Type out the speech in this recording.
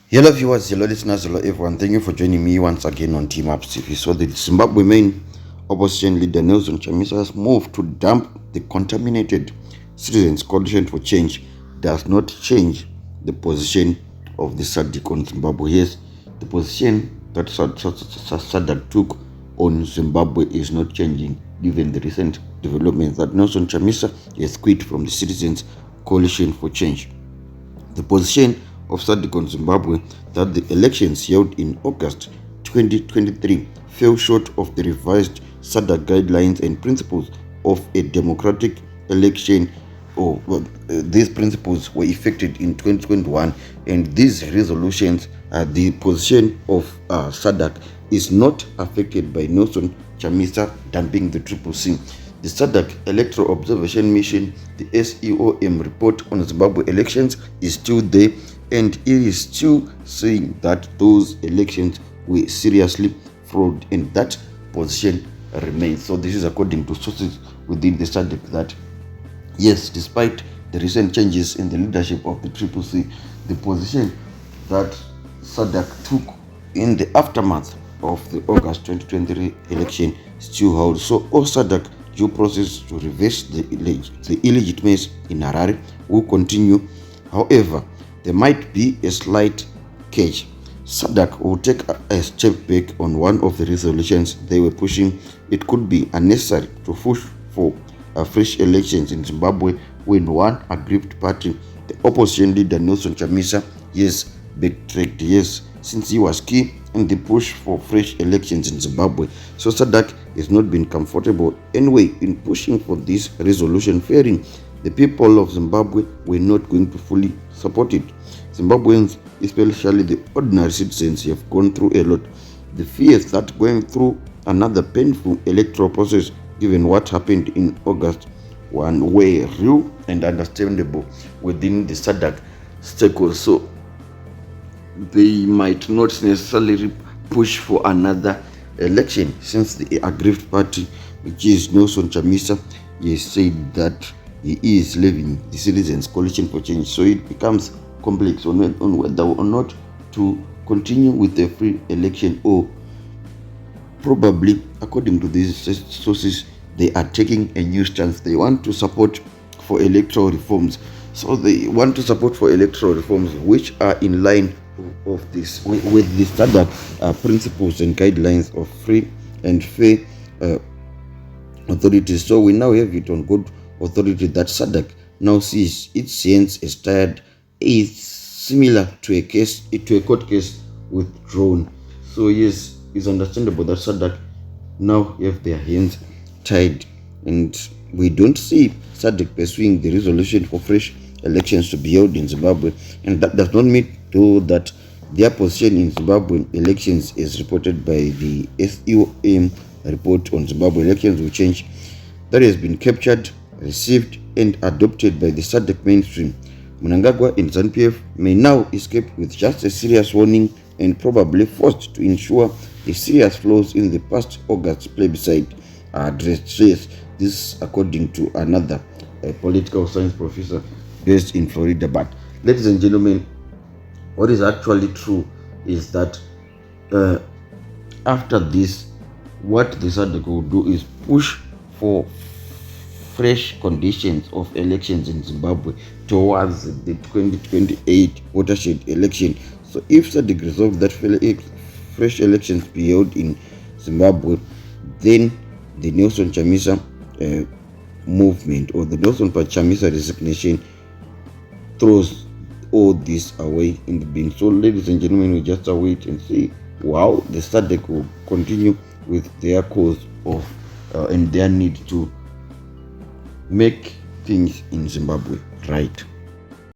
Hello viewers, hello listeners, hello everyone. Thank you for joining me once again on Team Up TV. So the Zimbabwe main opposition leader Nelson Chamisa has moved to dump the contaminated Citizens Coalition for Change does not change the position of the SADC on Zimbabwe. Yes, the position that SADC took on Zimbabwe is not changing given the recent developments that Nelson Chamisa has quit from the Citizens Coalition for Change. The position of SADC on Zimbabwe that the elections held in August 2023 fell short of the revised SADC guidelines and principles of a democratic election. These principles were effected in 2021, and these resolutions, the position of SADC is not affected by Nelson Chamisa dumping the CCC. The SADC Electoral Observation Mission, the SEOM report on Zimbabwe elections is still there, and it is still saying that those elections were seriously fraud, and that position remains. So this is according to sources within the SADC that yes, despite the recent changes in the leadership of the CCC, the position that SADC took in the aftermath of the August 2023 election still holds. So all SADC due process to reverse the illegitimacy in Harare will continue. However, there might be a slight catch. SADC will take a step back on one of the resolutions they were pushing. It could be unnecessary to push for fresh elections in Zimbabwe when one aggrieved party, the opposition leader Nelson Chamisa, yes, backtracked, yes, since he was key in the push for fresh elections in Zimbabwe. So SADC has not been comfortable anyway in pushing for this resolution, fearing the people of Zimbabwe were not going to fully support it. Zimbabweans, especially the ordinary citizens, have gone through a lot. The fears that going through another painful electoral process, given what happened in August, were real and understandable within the SADC stakeholders. So they might not necessarily push for another election, since the aggrieved party, which is Nelson Chamisa, has said that he is leaving the Citizens Coalition for Change. So it becomes complex on whether or not to continue with a free election, or probably, according to these sources, they are taking a new stance. They want to support for electoral reforms. So they want to support for electoral reforms which are in line of this with the SADC principles and guidelines of free and fair authorities. So we now have it on good authority that SADC now sees its hands as tied, is similar to a court case withdrawn. So yes, it's understandable that SADC now have their hands tied, and we don't see SADC pursuing the resolution for fresh elections to be held in Zimbabwe. And that does not mean though that their position in Zimbabwe elections, is reported by the SEOM report on Zimbabwe elections will change, that has been captured, received and adopted by the SADC mainstream. Mnangagwa in ZANU-PF may now escape with just a serious warning and probably forced to ensure the serious flaws in the past August plebiscite are addressed. Yes, this according to another political science professor based in Florida. But ladies and gentlemen, what is actually true is that after this, what the SADC will do is push for fresh conditions of elections in Zimbabwe towards the 2028 watershed election. So if SADC resolves that fresh elections be held in Zimbabwe, then the Nelson Chamisa movement, or the Nelson Chamisa resignation, throws all this away in the bin. So ladies and gentlemen, we just await and see how the SADC will continue with their cause of and their need to make things in Zimbabwe right.